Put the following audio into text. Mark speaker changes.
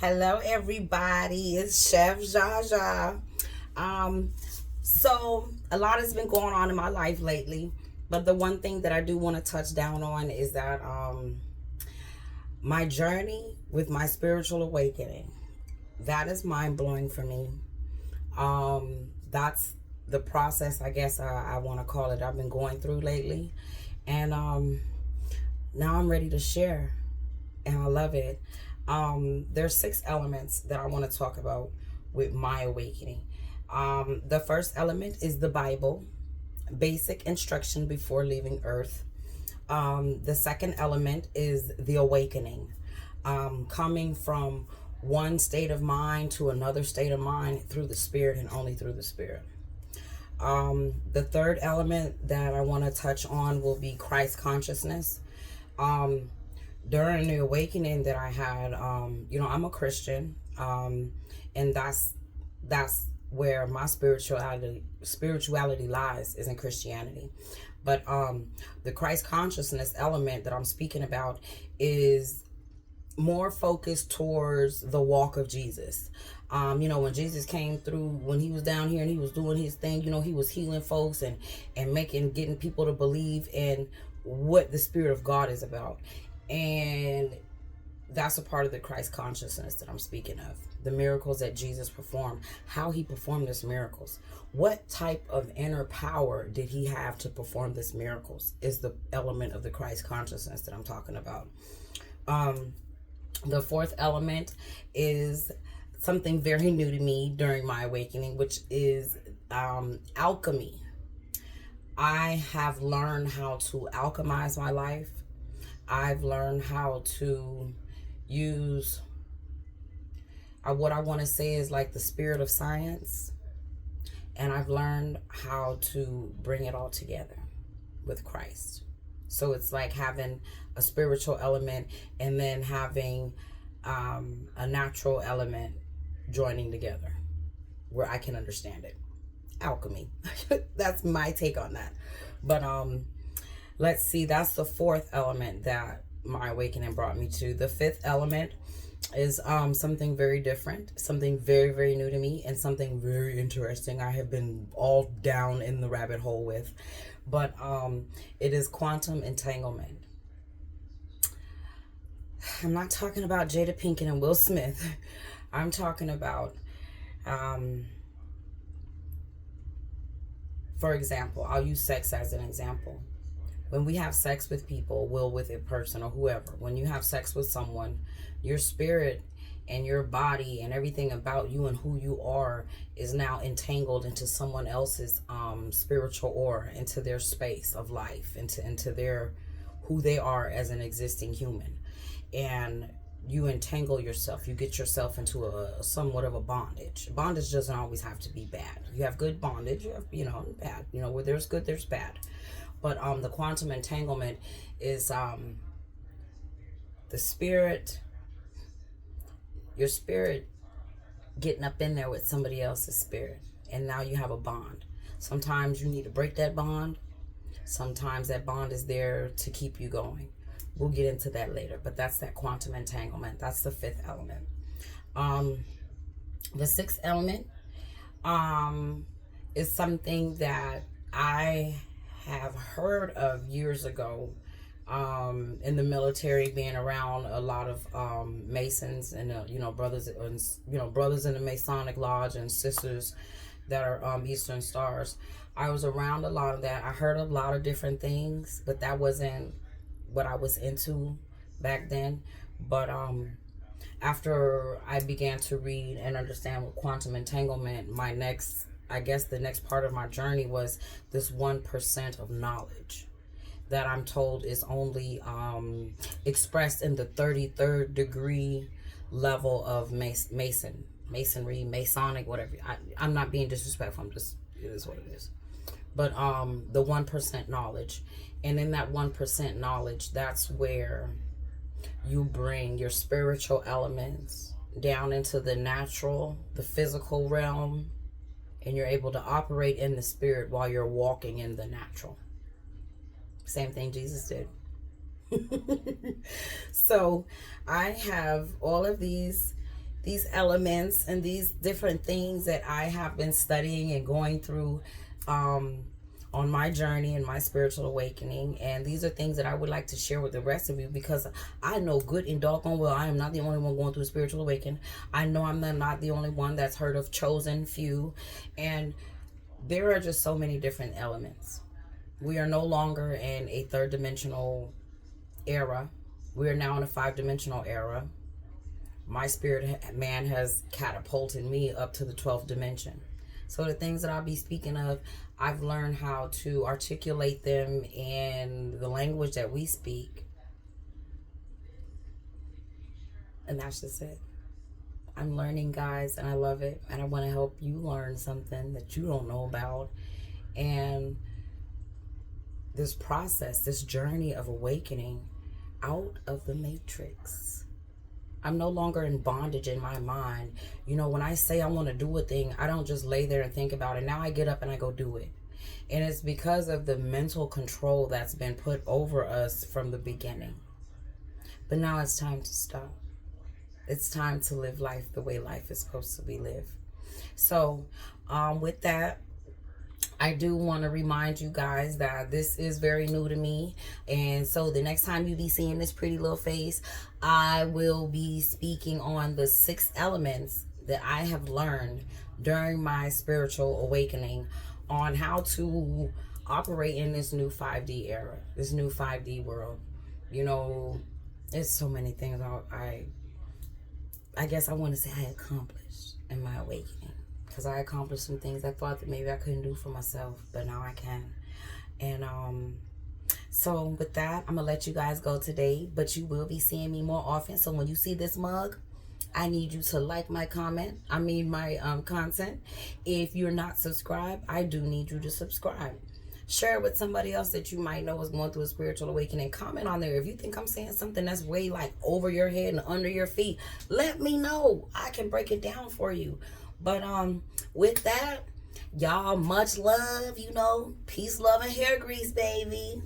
Speaker 1: Hello, everybody. It's Chef Jaja. Um, so a lot has been going on in my life lately, but the one thing that I do want to touch down on is that my journey with my spiritual awakening. That is mind blowing for me. That's the process, I guess I want to call it. I've been going through lately, and now I'm ready to share, and I love it. There's six elements that I want to talk about with my awakening. The first element is the Bible, basic instruction before leaving Earth. The second element is the awakening, coming from one state of mind to another state of mind through the Spirit and only through the Spirit. The third element that I want to touch on will be Christ consciousness. Um, During the awakening that I had, I'm a Christian, and that's where my spirituality lies, is in Christianity. But the Christ consciousness element that I'm speaking about is more focused towards the walk of Jesus. When Jesus came through, when he was down here and he was doing his thing, he was healing folks and getting people to believe in what the Spirit of God is about. And that's a part of the Christ consciousness that I'm speaking of. The miracles that Jesus performed, how he performed these miracles. What type of inner power did he have to perform these miracles is the element of the Christ consciousness that I'm talking about. The fourth element is something very new to me during my awakening, which is alchemy. I have learned how to alchemize my life. I've learned how to use what I want to say is like the spirit of science. And I've learned how to bring it all together with Christ. So it's like having a spiritual element and then having a natural element joining together where I can understand it. Alchemy. That's my take on that. But let's see, that's the fourth element that my awakening brought me to. The fifth element is something very different, something very, very new to me, and something very interesting I have been all down in the rabbit hole with. But it is quantum entanglement. I'm not talking about Jada Pinkett and Will Smith. I'm talking about, for example, I'll use sex as an example. When we have sex with people, with a person or whoever, when you have sex with someone, your spirit and your body and everything about you and who you are is now entangled into someone else's spiritual aura, into their space of life, into their who they are as an existing human. And you entangle yourself. You get yourself into a somewhat of a bondage. Bondage doesn't always have to be bad. You have good bondage, you have, bad. Where there's good, there's bad. But the quantum entanglement is the spirit, your spirit getting up in there with somebody else's spirit. And now you have a bond. Sometimes you need to break that bond. Sometimes that bond is there to keep you going. We'll get into that later. But that's that quantum entanglement. That's the fifth element. The sixth element is something that I have heard of years ago, in the military, being around a lot of Masons and brothers in the Masonic Lodge and sisters that are Eastern Stars. I was around a lot of that. I heard a lot of different things, but that wasn't what I was into back then. But after I began to read and understand what quantum entanglement, the next part of my journey was this 1% of knowledge that I'm told is only expressed in the 33rd degree level of masonry, Masonic, whatever. I'm not being disrespectful. It is what it is. But the 1% knowledge. And in that 1% knowledge, that's where you bring your spiritual elements down into the natural, the physical realm, and you're able to operate in the spirit while you're walking in the natural. Same thing Jesus did. So I have all of these these elements and these different things that I have been studying and going through on my journey and my spiritual awakening. And these are things that I would like to share with the rest of you, because I know good and doggone well I am not the only one going through a spiritual awakening. I know I'm not the only one that's heard of chosen few. And there are just so many different elements. We are no longer in a third dimensional era. We are now in a 5-dimensional era. My spirit man has catapulted me up to the 12th dimension. So the things that I'll be speaking of, I've learned how to articulate them in the language that we speak. And that's just it. I'm learning, guys, and I love it. And I want to help you learn something that you don't know about. And this process, this journey of awakening out of the matrix. I'm no longer in bondage in my mind. You know, when I say I want to do a thing, I don't just lay there and think about it. Now I get up and I go do it. And it's because of the mental control that's been put over us from the beginning. But now it's time to stop. It's time to live life the way life is supposed to be lived. So, with that, I do want to remind you guys that this is very new to me. And so the next time you be seeing this pretty little face, I will be speaking on the 6 elements that I have learned during my spiritual awakening on how to operate in this new 5D era, this new 5D world. You know, there's so many things I guess I want to say I accomplished in my awakening. Because I accomplished some things I thought that maybe I couldn't do for myself, but now I can. And so with that, I'm going to let you guys go today, but you will be seeing me more often. So when you see this mug, I need you to like my content. If you're not subscribed, I do need you to subscribe. Share it with somebody else that you might know is going through a spiritual awakening. Comment on there. If you think I'm saying something that's way like over your head and under your feet, let me know. I can break it down for you. But with that, y'all, much love, you know, peace, love, and hair grease, baby.